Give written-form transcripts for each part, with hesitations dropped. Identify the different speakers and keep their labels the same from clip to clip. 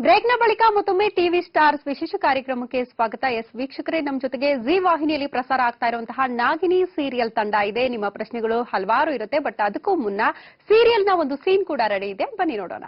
Speaker 1: ಬ್ರೇಕ್ನ ಬಳಿಕ ಮತ್ತೊಮ್ಮೆ TV stars ವಿಶೇಷ ಕಾರ್ಯಕ್ರಮಕ್ಕೆ ಸ್ವಾಗತ. ವೀಕ್ಷಕರೇ, ನಮ್ಮ ಜೊತೆಗೆ ಜಿ ವಾಹಿನಿಯಲ್ಲಿ ಪ್ರಸಾರ ಆಗ್ತಾ ಇರುವಂತಹ ನಾಗಿನಿ ಸೀರಿಯಲ್ ತಂಡ ಇದೆ. ನಿಮ್ಮ ಪ್ರಶ್ನೆಗಳು ಹಲವಾರು ಇರುತ್ತೆ, ಬಟ್ ಅದಕ್ಕೂ ಮುನ್ನ ಸೀರಿಯಲ್ನ ಒಂದು ಸೀನ್ ಕೂಡ ರೆಡಿ ಇದೆ, ಬನ್ನಿ ನೋಡೋಣ.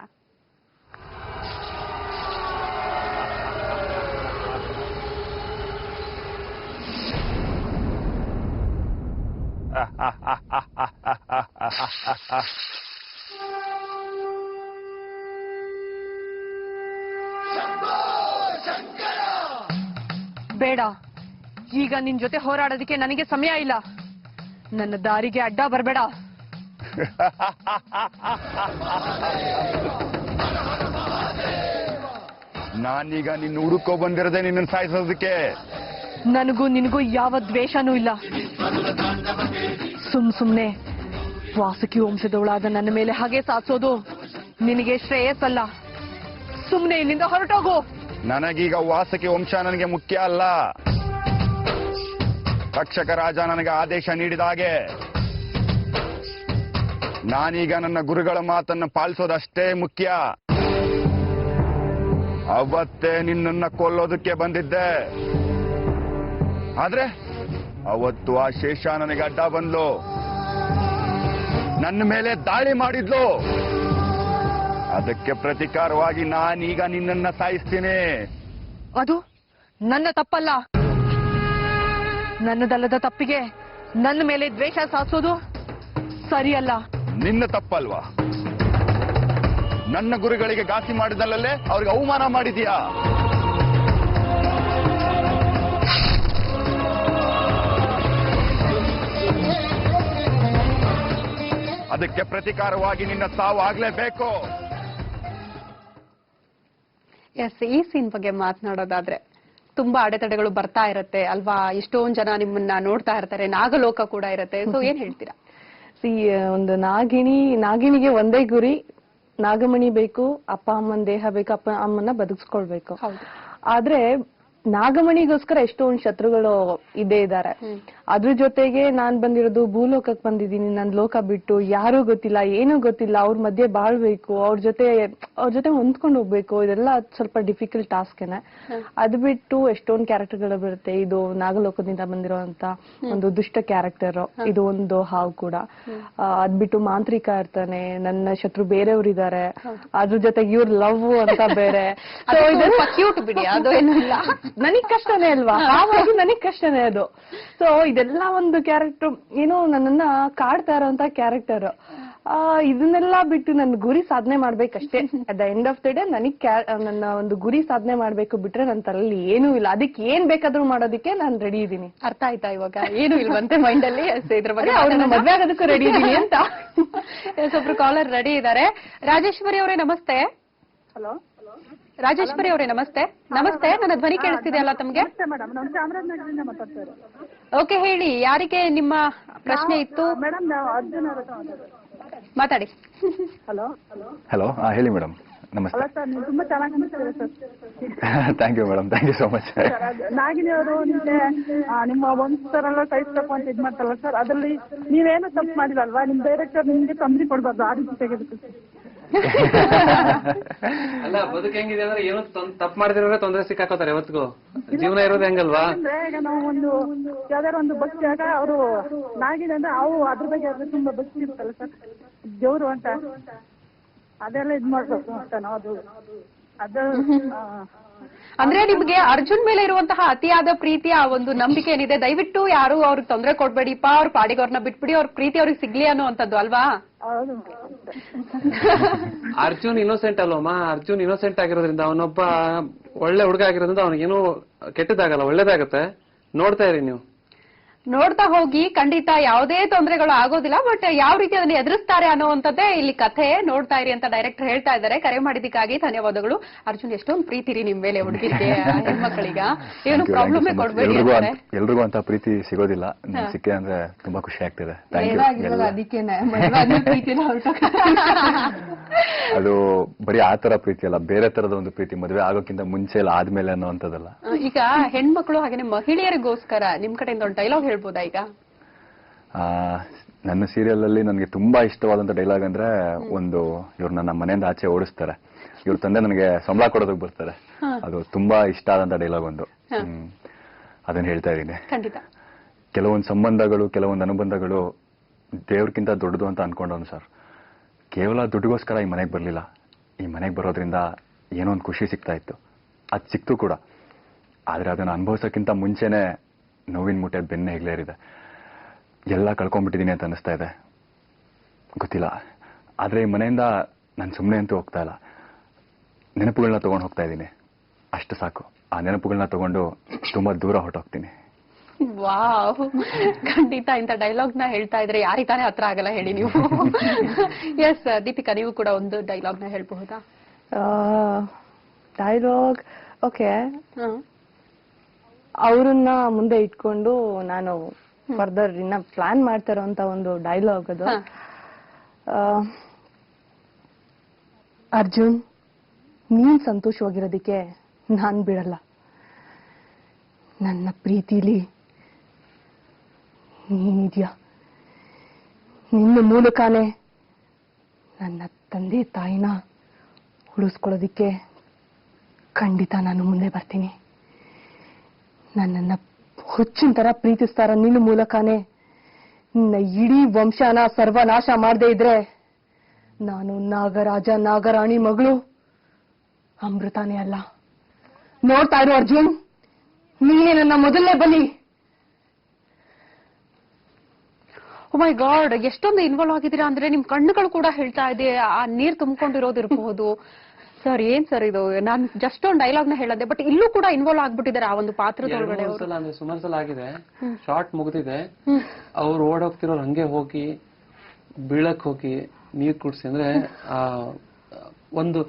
Speaker 1: ಬೇಡ, ಈಗ ನಿನ್ ಜೊತೆ ಹೋರಾಡೋದಕ್ಕೆ ನನಗೆ ಸಮಯ ಇಲ್ಲ. ನನ್ನ ದಾರಿಗೆ ಅಡ್ಡ ಬರಬೇಡ.
Speaker 2: ನಾನೀಗ ನಿನ್ನ ಹುಡುಕೋ ಬಂದಿರದೆ ನಿನ್ನ ಸಾಯಿಸೋದಕ್ಕೆ.
Speaker 1: ನನಗೂ ನಿನಗೂ ಯಾವ ದ್ವೇಷನೂ ಇಲ್ಲ. ಸುಮ್ನೆ ವಾಸುಕಿ ವಂಶದವಳಾದ ನನ್ನ ಮೇಲೆ ಹಾಗೆ ಸಾಧಿಸೋದು ನಿನಗೆ ಶ್ರೇಯಸ್ಸಲ್ಲ. ಸುಮ್ನೆ ಇಲ್ಲಿಂದ ಹೊರಟೋಗು.
Speaker 2: ನನಗೀಗ ವಾಸುಕಿ ವಂಶ ನನಗೆ ಮುಖ್ಯ ಅಲ್ಲ. ತಕ್ಷಕ ರಾಜ ನನಗೆ ಆದೇಶ ನೀಡಿದ ಹಾಗೆ ನಾನೀಗ ನನ್ನ ಗುರುಗಳ ಮಾತನ್ನು ಪಾಲಿಸೋದಷ್ಟೇ ಮುಖ್ಯ. ಅವತ್ತೇ ನಿನ್ನನ್ನ ಕೊಲ್ಲೋದಕ್ಕೆ ಬಂದಿದ್ದೆ, ಆದ್ರೆ ಅವತ್ತು ಆ ಶೇಷ ನನಗೆ ಅಡ್ಡ ಬಂದ್ಲು, ನನ್ನ ಮೇಲೆ ದಾಳಿ ಮಾಡಿದ್ಲು. ಅದಕ್ಕೆ ಪ್ರತಿಕಾರವಾಗಿ ನಾನೀಗ ನಿನ್ನನ್ನ ಸಾಯಿಸ್ತೀನಿ.
Speaker 1: ಅದು ನನ್ನ ತಪ್ಪಲ್ಲ. ನನ್ನದಲ್ಲದ ತಪ್ಪಿಗೆ ನನ್ನ ಮೇಲೆ ದ್ವೇಷ ಸಾಧಿಸೋದು ಸರಿಯಲ್ಲ.
Speaker 2: ನಿನ್ನ ತಪ್ಪಲ್ವಾ? ನನ್ನ ಗುರುಗಳಿಗೆ ಘಾಸಿ ಮಾಡಿದಲ್ಲೇ ಅವ್ರಿಗೆ ಅವಮಾನ ಮಾಡಿದೀಯಾ? ಅದಕ್ಕೆ ಪ್ರತಿಕಾರವಾಗಿ ನಿನ್ನ ಸಾವು ಆಗ್ಲೇಬೇಕು.
Speaker 1: ಈ ಸೀನ್ ಬಗ್ಗೆ ಮಾತನಾಡೋದಾದ್ರೆ ತುಂಬಾ ಅಡೆತಡೆಗಳು ಬರ್ತಾ ಇರತ್ತೆ ಅಲ್ವಾ? ಎಷ್ಟೊಂದ್ ಜನ ನಿಮ್ಮನ್ನ ನೋಡ್ತಾ ಇರ್ತಾರೆ, ನಾಗಲೋಕ ಕೂಡ ಇರತ್ತೆ. ಸೊ ಏನ್ ಹೇಳ್ತೀರಾ?
Speaker 3: ಒಂದು ನಾಗಿನಿಗೆ ಒಂದೇ ಗುರಿ, ನಾಗಮಣಿ ಬೇಕು, ಅಪ್ಪ ಅಮ್ಮನ ದೇಹ ಬೇಕು, ಅಪ್ಪ ಅಮ್ಮನ ಬದುಕಿಸ್ಕೊಳ್ಬೇಕು. ಆದ್ರೆ ನಾಗಮಣಿಗೋಸ್ಕರ ಎಷ್ಟೊಂದು ಶತ್ರುಗಳು ಇದ್ದೇ ಇದ್ದಾರೆ. ಅದ್ರ ಜೊತೆಗೆ ನಾನ್ ಬಂದಿರೋದು ಭೂಲೋಕಕ್ಕೆ ಬಂದಿದ್ದೀನಿ. ನನ್ ಲೋಕ ಬಿಟ್ಟು ಯಾರೂ ಗೊತ್ತಿಲ್ಲ, ಏನೂ ಗೊತ್ತಿಲ್ಲ, ಅವ್ರ ಮಧ್ಯೆ ಬಾಳ್ಬೇಕು, ಅವ್ರ ಜೊತೆ ಹೊಂದ್ಕೊಂಡು ಹೋಗ್ಬೇಕು. ಇದೆಲ್ಲ ಸ್ವಲ್ಪ ಡಿಫಿಕಲ್ಟ್ ಟಾಸ್ಕ್ನೆ. ಅದ್ ಬಿಟ್ಟು ಎಷ್ಟೊಂದ್ ಕ್ಯಾರೆಕ್ಟರ್ಗಳು ಬರುತ್ತೆ. ಇದು ನಾಗಲೋಕದಿಂದ ಬಂದಿರೋಂತ ಒಂದು ದುಷ್ಟ ಕ್ಯಾರೆಕ್ಟರ್, ಇದು ಒಂದು ಹಾವು ಕೂಡ. ಅದ್ ಬಿಟ್ಟು ಮಾಂತ್ರಿಕ ಇರ್ತಾನೆ, ನನ್ನ ಶತ್ರು ಬೇರೆಯವ್ರು ಇದಾರೆ, ಅದ್ರ ಜೊತೆಗೆ ಇವ್ರ ಲವ್ ಅಂತ ಬೇರೆ.
Speaker 1: ಕ್ಯೂಟ್ ಬಿಡಿ, ಅದು ಏನೂ ಇಲ್ಲ.
Speaker 3: ನನಗ್ ಕಷ್ಟನೇ ಅಲ್ವಾ, ಹಾಗಾಗಿ ನನಗ್ ಕಷ್ಟನೇ ಅದು. ಸೊ ಇದೆಲ್ಲ ಒಂದು ಕ್ಯಾರೆಕ್ಟರ್ ಏನೋ ನನ್ನನ್ನ ಕಾಡ್ತಾ ಇರೋಂತ ಕ್ಯಾರೆಕ್ಟರ್. ಇದನ್ನೆಲ್ಲ ಬಿಟ್ಟು ನನ್ನ ಗುರಿ ಸಾಧನೆ ಮಾಡ್ಬೇಕಷ್ಟೇ. At the end of the day ನನ್ನ ಒಂದು ಗುರಿ ಸಾಧನೆ ಮಾಡ್ಬೇಕು ಬಿಟ್ರೆ ನನ್ನ ತಲೆಯಲ್ಲಿ ಏನೂ ಇಲ್ಲ. ಅದಕ್ಕೆ ಏನ್ ಬೇಕಾದ್ರೂ ಮಾಡೋದಕ್ಕೆ ನಾನು ರೆಡಿ ಇದ್ದೀನಿ.
Speaker 1: ಅರ್ಥ ಆಯ್ತಾ ಇವಾಗ? ಏನು ಇಲ್ವಂತೆ ಮೈಂಡ್ ಅಲ್ಲಿ? ಇದ್ರ ಬಗ್ಗೆ
Speaker 3: ಅವ್ರನ್ನ ಮದ್ವೆ ಆಗೋದಕ್ಕೂ ರೆಡಿ ಇದ್ದೀನಿ ಅಂತ.
Speaker 1: ಒಬ್ರು ಕಾಲರ್ ರೆಡಿ ಇದ್ದಾರೆ. ರಾಜೇಶ್ವರಿ ಅವರೇ ನಮಸ್ತೆ.
Speaker 4: ಹಲೋ
Speaker 1: ರಾಜೇಶ್ವರಿ ಅವರೇ ನಮಸ್ತೆ. ನಮಸ್ತೆ, ನನ್ನ ಧ್ವನಿ ಕೇಳಿಸ್ತಿದೆ ಅಲ್ಲ ತಮ್ಗೆ?
Speaker 4: ಮೇಡಮ್, ನಾನು ಚಾಮರಾಜನಗರದಿಂದ ಮಾತಾಡ್ತಾರೆ.
Speaker 1: ಓಕೆ, ಹೇಳಿ, ಯಾರಿಗೆ ನಿಮ್ಮ ಪ್ರಶ್ನೆ ಇತ್ತು?
Speaker 4: ಮೇಡಮ್, ನಾವು ಅರ್ಜುನ್
Speaker 1: ಮಾತಾಡಿ.
Speaker 4: ಹಲೋ
Speaker 2: ಹಲೋ, ಹೇಳಿ ಮೇಡಮ್. ನಮಸ್ತೆ.
Speaker 4: ಅಲ್ಲ ಸರ್, ನೀವು ತುಂಬಾ ಚೆನ್ನಾಗಿ ಅನಿಸ್ತೀರ sir.
Speaker 2: Thank you madam, thank you so much.
Speaker 4: Nagini ಅವರು ನಿಮಗೆ ನಿಮ್ಮ ವಂಶಸ್ಥರೆಲ್ಲ ಸಾಯಿಸ್ಬೇಕು ಅಂತ ಇದ್ ಮಾಡ್ತಾರಲ್ಲ ಸರ್, ಅದ್ರಲ್ಲಿ ನೀವೇನು ತಪ್ಪು ಮಾಡಿರಲ್ವಾ? ನಿಮ್ ಡೈರೆಕ್ಟರ್ ನಿಮ್ಗೆ ತೊಂದರೆ ಕೊಡ್ಬಾರ್ದು, ಆ ರೀತಿ ತೆಗೆದು.
Speaker 5: ಅಲ್ಲ, ಬದುಕು ಹೆಂಗಿದೆ ಅಂದ್ರೆ ಏನೋ ತಪ್ಪು ಮಾಡಿದ್ರೆ ತೊಂದರೆ ಸಿಕ್ಕಾಕೋತಾರೆ. ಇವತ್ತಿಗೂ ಜೀವನ ಇರೋದು ಹೆಂಗಲ್ವಾ?
Speaker 4: ಅಂದ್ರೆ ಈಗ ನಾವು ಯಾವ್ದಾರ ಒಂದು ಭಕ್ತಿಯಾಗ ಅವರು ನಾಗಿನಿ ಅಂದ್ರೆ ಅವು ಅದ್ರ ಬಗ್ಗೆ ಆದ್ರೆ ತುಂಬಾ ಭಕ್ತಿ ಇರ್ತಲ್ಲ ಸರ್, ದೇವ್ರು ಅಂತ ಅದೆಲ್ಲ ಇದ್ ಮಾಡ್ಬೇಕು ಅಂತ ನಾವು ಅದು
Speaker 1: ಅಂದ್ರೆ ನಿಮ್ಗೆ ಅರ್ಜುನ್ ಮೇಲೆ ಇರುವಂತಹ ಅತಿಯಾದ ಪ್ರೀತಿ, ಆ ಒಂದು ನಂಬಿಕೆ ಏನಿದೆ, ದಯವಿಟ್ಟು ಯಾರು ಅವ್ರಿಗೆ ತೊಂದರೆ ಕೊಡ್ಬೇಡಿಪ್ಪ, ಅವ್ರ ಪಾಡಿಗೆ ಅವ್ರನ್ನ ಬಿಟ್ಬಿಡಿ, ಅವ್ರ ಪ್ರೀತಿ ಅವ್ರಿಗೆ ಸಿಗ್ಲಿ ಅನ್ನುವಂಥದ್ದು ಅಲ್ವಾ?
Speaker 5: ಅರ್ಜುನ್ ಇನ್ನೋಸೆಂಟ್ ಅಲ್ವಮ್ಮ. ಅರ್ಜುನ್ ಇನ್ನೋಸೆಂಟ್ ಆಗಿರೋದ್ರಿಂದ, ಅವನೊಬ್ಬ ಒಳ್ಳೆ ಹುಡುಗ ಆಗಿರೋದ್ರಿಂದ ಅವನಿಗೇನು ಕೆಟ್ಟದಾಗಲ್ಲ, ಒಳ್ಳೇದಾಗತ್ತೆ. ನೋಡ್ತಾ ಇರಿ ನೀವು.
Speaker 1: ನೋಡ್ತಾ ಹೋಗಿ, ಖಂಡಿತ ಯಾವುದೇ ತೊಂದರೆಗಳು ಆಗೋದಿಲ್ಲ. ಬಟ್ ಯಾವ ರೀತಿ ಅದನ್ನ ಎದುರಿಸ್ತಾರೆ ಅನ್ನುವಂಥದ್ದೇ ಇಲ್ಲಿ ಕಥೆ. ನೋಡ್ತಾ ಇರಿ ಅಂತ ಡೈರೆಕ್ಟರ್ ಹೇಳ್ತಾ ಇದ್ದಾರೆ. ಕರೆ ಮಾಡಿದ್ದಕ್ಕಾಗಿ ಧನ್ಯವಾದಗಳು. ಅರ್ಜುನ್, ಎಷ್ಟೊಂದು ಪ್ರೀತಿ ರೀ ನಿಮ್ ಮೇಲೆ ಹುಡುಗಿಗೆ, ಹೆಣ್ಮಕ್ಳಿಗ ಏನು ಪ್ರಾಬ್ಲಮ್ ಕೊಡ್ಬೇಡಿ.
Speaker 2: ಎಲ್ರಿಗೂ ಅಂತ ಪ್ರೀತಿ ಸಿಗೋದಿಲ್ಲ, ಸಿಕ್ಕೆ ಅಂದ್ರೆ ತುಂಬಾ ಖುಷಿ ಆಗ್ತಿದೆ.
Speaker 1: ಅದಕ್ಕೇನೆ
Speaker 2: ಅದು ಬರೀ ಆ ತರ ಪ್ರೀತಿ ಅಲ್ಲ, ಬೇರೆ ತರದ ಒಂದು ಪ್ರೀತಿ, ಮದುವೆ ಆಗೋಕ್ಕಿಂತ ಮುಂಚೆ ಇಲ್ಲ ಆದ್ಮೇಲೆ ಅನ್ನೋಂಥದ್ದಲ್ಲ.
Speaker 1: ಈಗ ಹೆಣ್ಮಕ್ಳು ಹಾಗೇನೆ ಮಹಿಳೆಯರಿಗೋಸ್ಕರ ನಿಮ್ ಕಡೆಯಿಂದ ಒಂದು ಡೈಲಾಗ್ ಹೇಳ್ಬೋದಾ? ಈಗ
Speaker 2: ನನ್ನ ಸೀರಿಯಲ್ ಅಲ್ಲಿ ನನಗೆ ತುಂಬಾ ಇಷ್ಟವಾದಂತ ಡೈಲಾಗ್ ಅಂದ್ರೆ ಒಂದು ಇವ್ರು ನನ್ನ ಮನೆಯಿಂದ ಆಚೆ ಓಡಿಸ್ತಾರೆ, ಇವ್ರ ತಂದೆ ನನಗೆ ಸಂಬಳ ಕೊಡೋದಕ್ಕೆ ಬರ್ತಾರೆ. ಅದು ತುಂಬಾ ಇಷ್ಟ ಆದಂತ ಡೈಲಾಗ್ ಒಂದು. ಅದನ್ನ ಹೇಳ್ತಾ ಇದ್ದೀನಿ.
Speaker 1: ಖಂಡಿತ.
Speaker 2: ಕೆಲವೊಂದು ಸಂಬಂಧಗಳು, ಕೆಲವೊಂದು ಅನುಬಂಧಗಳು ದೇವ್ರಕ್ಕಿಂತ ದೊಡ್ಡದು ಅಂತ ಅನ್ಕೊಂಡವನು ಸರ್. ಕೇವಲ ದುಡ್ಡಿಗೋಸ್ಕರ ಈ ಮನೆಗೆ ಬರಲಿಲ್ಲ. ಈ ಮನೆಗೆ ಬರೋದ್ರಿಂದ ಏನೋ ಒಂದು ಖುಷಿ ಸಿಗ್ತಾ ಇತ್ತು, ಅದು ಸಿಕ್ತು ಕೂಡ. ಆದ್ರೆ ಅದನ್ನ ಅನುಭವಿಸೋಕ್ಕಿಂತ ಮುಂಚೆನೆ ನೋವಿನ ಮುಟ್ಟೆ ಬೆನ್ನೆ ಹೆಗ್ಲೇರಿದೆ. ಎಲ್ಲ ಕಳ್ಕೊಂಡ್ಬಿಟ್ಟಿದ್ದೀನಿ ಅಂತ ಅನಿಸ್ತಾ ಇದೆ. ಗೊತ್ತಿಲ್ಲ, ಆದ್ರೆ ಈ ಮನೆಯಿಂದ ನಾನು ಸುಮ್ಮನೆ ಅಂತೂ ಹೋಗ್ತಾ ಇಲ್ಲ. ನೆನಪುಗಳನ್ನ ತಗೊಂಡು ಹೋಗ್ತಾ ಇದ್ದೀನಿ, ಅಷ್ಟು ಸಾಕು. ಆ ನೆನಪುಗಳನ್ನ ತಗೊಂಡು ತುಂಬಾ ದೂರ ಹೊರಟೋಗ್ತೀನಿ.
Speaker 1: ವಾವ್, ಖಂಡಿತ ಇಂಥ ಡೈಲಾಗ್ ನ ಹೇಳ್ತಾ ಇದ್ರೆ ಯಾರಿಗೆ ತಾನೇ ಹತ್ರ ಆಗಲ್ಲ ಹೇಳಿ ನೀವು. ಎಸ್ ದೀಪಿಕಾ, ನೀವು ಕೂಡ ಒಂದು ಡೈಲಾಗ್ ನ ಹೇಳ್ಬಹುದಾ?
Speaker 3: ಡೈಲಾಗ್ ಓಕೆ, ಅವ್ರನ್ನ ಮುಂದೆ ಇಟ್ಕೊಂಡು ನಾನು ಫರ್ದರ್ ಇನ್ನ ಪ್ಲಾನ್ ಮಾಡ್ತಾ ಇರೋಂತ ಒಂದು ಡೈಲಾಗ್ ಅದು. ಅರ್ಜುನ್, ನೀನ್ ಸಂತೋಷವಾಗಿರೋದಕ್ಕೆ ನಾನ್ ಬಿಡಲ್ಲ. ನನ್ನ ಪ್ರೀತಿಲಿ ನೀನಿದ್ಯಾ, ನಿನ್ನ ಮೂಲಕನೇ ನನ್ನ ತಂದೆ ತಾಯಿನ ಉಳಿಸ್ಕೊಳ್ಳೋದಿಕ್ಕೆ ಖಂಡಿತ ನಾನು ಮುಂದೆ ಬರ್ತೀನಿ. ನನ್ನನ್ನ ಹುಚ್ಚಿನ ತರ ಪ್ರೀತಿಸ್ತಾರ ನಿನ್ನ ಮೂಲಕನೇ ನಿನ್ನ ಇಡೀ ವಂಶನ ಸರ್ವನಾಶ ಮಾಡದೇ ಇದ್ರೆ ನಾನು ನಾಗರಾಜ ನಾಗರಾಣಿ ಮಗಳು ಅಮೃತಾನೇ ಅಲ್ಲ. ನೋಡ್ತಾ ಇರು ಅರ್ಜುನ್, ನೀನೇ ನನ್ನ ಮೊದಲನೇ ಬಲಿ.
Speaker 1: ಓ ಮೈ ಗಾಡ್, ಎಷ್ಟೊಂದು ಇನ್ವಾಲ್ವ್ ಆಗಿದ್ದೀರಾ ಅಂದ್ರೆ ನಿಮ್ ಕಣ್ಣುಗಳು ಕೂಡ ಹೇಳ್ತಾ ಇದೆ, ಆ ನೀರ್ ತುಂಬಿಕೊಂಡಿರೋದಿರಬಹುದು. ಸರ್ ಏನ್ ಸರ್ ಇದು? ನಾನ್ ಜಸ್ಟ್ ಒಂದು ಡೈಲಾಗ್ ನ ಹೇಳದೆ, ಬಟ್ ಇಲ್ಲೂ ಕೂಡ ಇನ್ವಾಲ್ವ್ ಆಗ್ಬಿಟ್ಟಿದ್ದಾರೆ ಆ ಒಂದು ಪಾತ್ರದೊಳಗಡೆ.
Speaker 5: ಅಂದ್ರೆ ಸುಮಾರು ಸಲ ಆಗಿದೆ, ಶಾರ್ಟ್ ಮುಗಿದಿದೆ, ಅವ್ರು ಓಡೋಗ್ತಿರೋರು ಹಂಗೆ ಹೋಗಿ ಬೀಳಕ್ ಹೋಗಿ ನೀರ್ ಕುಡ್ಸಿ, ಅಂದ್ರೆ ಆ ಒಂದು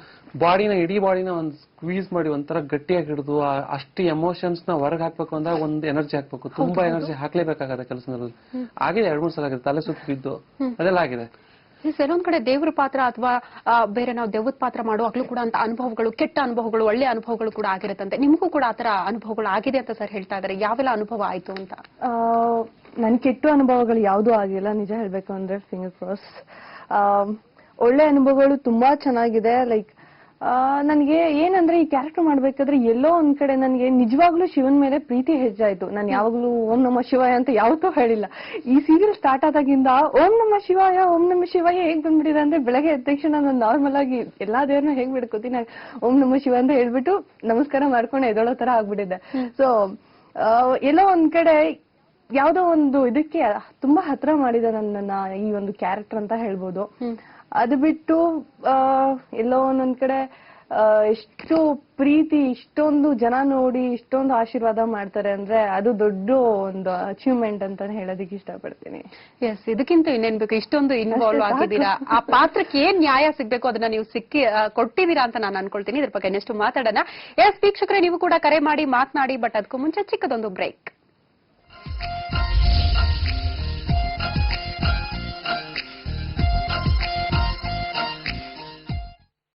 Speaker 5: ಬಾಡಿನ, ಇಡೀ ಬಾಡಿನ ಒಂದು ಸ್ಕ್ವೀಸ್ ಮಾಡಿ ಒಂಥರ ಗಟ್ಟಿಯಾಗಿ ಹಿಡಿದು ಅಷ್ಟು ಎಮೋಷನ್ಸ್ ನ ಹೊರಗೆ ಹಾಕ್ಬೇಕು ಅಂದಾಗ ಒಂದು ಎನರ್ಜಿ ಹಾಕ್ಬೇಕು, ತುಂಬಾ ಎನರ್ಜಿ ಹಾಕ್ಲೇಬೇಕಾಗತ್ತೆ ಕೆಲಸದಲ್ಲಿ. ಆಗಿದೆ 2-3 ಸಲ ಆಗಿದೆ, ತಲೆ ಸುತ್ತ ಬಿದ್ದು ಅದೆಲ್ಲ ಆಗಿದೆ.
Speaker 1: ಕೆಲವೊಂದ್ ಕಡೆ ದೇವ್ರ ಪಾತ್ರ ಅಥವಾ ಬೇರೆ ನಾವು ದೆವ್ವದ ಪಾತ್ರ ಮಾಡುವಾಗ್ಲೂ ಕೂಡ ಅಂತ ಅನುಭವಗಳು, ಕೆಟ್ಟ ಅನುಭವಗಳು, ಒಳ್ಳೆ ಅನುಭವಗಳು ಕೂಡ ಆಗಿರತ್ತಂತೆ. ನಿಮಗೂ ಕೂಡ ಆತರ ಅನುಭವಗಳು ಆಗಿದೆ ಅಂತ ಸರ್ ಹೇಳ್ತಾ ಇದಾರೆ. ಯಾವೆಲ್ಲ ಅನುಭವ ಆಯ್ತು ಅಂತ?
Speaker 3: ನನ್ ಕೆಟ್ಟ ಅನುಭವಗಳು ಯಾವ್ದೂ ಆಗಿಲ್ಲ, ನಿಜ ಹೇಳ್ಬೇಕು ಅಂದ್ರೆ. Finger cross. ಒಳ್ಳೆ ಅನುಭವಗಳು ತುಂಬಾ ಚೆನ್ನಾಗಿದೆ. ಲೈಕ್ ನನ್ಗೆ ಏನಂದ್ರೆ ಈ ಕ್ಯಾರೆಕ್ಟರ್ ಮಾಡ್ಬೇಕಾದ್ರೆ ಎಲ್ಲೋ ಒಂದ್ ಕಡೆ ನನ್ಗೆ ನಿಜವಾಗ್ಲೂ ಶಿವನ್ ಮೇಲೆ ಪ್ರೀತಿ ಹೆಚ್ಚಾಯ್ತು. ನಾನು ಯಾವಾಗ್ಲೂ ಓಂ ನಮ ಶಿವಾಯ ಅಂತ ಯಾವತ್ತೂ ಹೇಳಿಲ್ಲ. ಈ ಸೀರಿಯಲ್ ಸ್ಟಾರ್ಟ್ ಆದಾಗಿಂದ ಓಂ ನಮ ಶಿವಾಯ, ಓಂ ನಮ ಶಿವಾಯ ಹೇಗ್ ಬಂದ್ಬಿಟ್ಟಿದೆ ಅಂದ್ರೆ, ಬೆಳಗ್ಗೆ ಎದ್ದ ತಕ್ಷಣ ನಾನು ನಾರ್ಮಲ್ ಆಗಿ ಎಲ್ಲಾ ದೇವ್ರನ್ನ ಹೇಗ್ ಬಿಡ್ಕೋತೀನಿ, ನಾನು ಓಂ ನಮ ಶಿವ ಅಂತ ಹೇಳ್ಬಿಟ್ಟು ನಮಸ್ಕಾರ ಮಾಡ್ಕೊಂಡು ಎದೊಳೋ ತರ ಆಗ್ಬಿಟ್ಟಿದೆ. ಸೊ ಎಲ್ಲೋ ಒಂದ್ ಕಡೆ ಯಾವ್ದೋ ಒಂದು ಇದಕ್ಕೆ ತುಂಬಾ ಹತ್ರ ಮಾಡಿದೆ ನನ್ನನ್ನ ಈ ಒಂದು ಕ್ಯಾರೆಕ್ಟರ್ ಅಂತ ಹೇಳ್ಬೋದು. ಅದು ಬಿಟ್ಟು ಎಲ್ಲೋ ಒಂದೊಂದ್ ಕಡೆ ಎಷ್ಟು ಪ್ರೀತಿ, ಇಷ್ಟೊಂದು ಜನ ನೋಡಿ ಇಷ್ಟೊಂದು ಆಶೀರ್ವಾದ ಮಾಡ್ತಾರೆ ಅಂದ್ರೆ ಅದು ದೊಡ್ಡ ಒಂದು ಅಚೀವ್ಮೆಂಟ್ ಅಂತ ಹೇಳೋದಕ್ಕೆ ಇಷ್ಟಪಡ್ತೀನಿ.
Speaker 1: ಎಸ್, ಇದಕ್ಕಿಂತ ಇನ್ನೇನ್ ಬೇಕು? ಇಷ್ಟೊಂದು ಇನ್ವಾಲ್ವ್ ಆಗಿದ್ದೀರಾ, ಆ ಪಾತ್ರಕ್ಕೆ ಏನ್ ನ್ಯಾಯ ಸಿಗ್ಬೇಕು ಅದನ್ನ ನೀವು ಕೊಟ್ಟಿದ್ದೀರಾ ಅಂತ ನಾನು ಅನ್ಕೊಳ್ತೀನಿ. ಇದ್ರ ಬಗ್ಗೆ ನೆಕ್ಸ್ಟ್ ಮಾತಾಡೋಣ. ಎಸ್ ವೀಕ್ಷಕರೇ, ನೀವು ಕೂಡ ಕರೆ ಮಾಡಿ ಮಾತನಾಡಿ, ಬಟ್ ಅದಕ್ಕೂ ಮುಂಚೆ ಚಿಕ್ಕದೊಂದು ಬ್ರೇಕ್.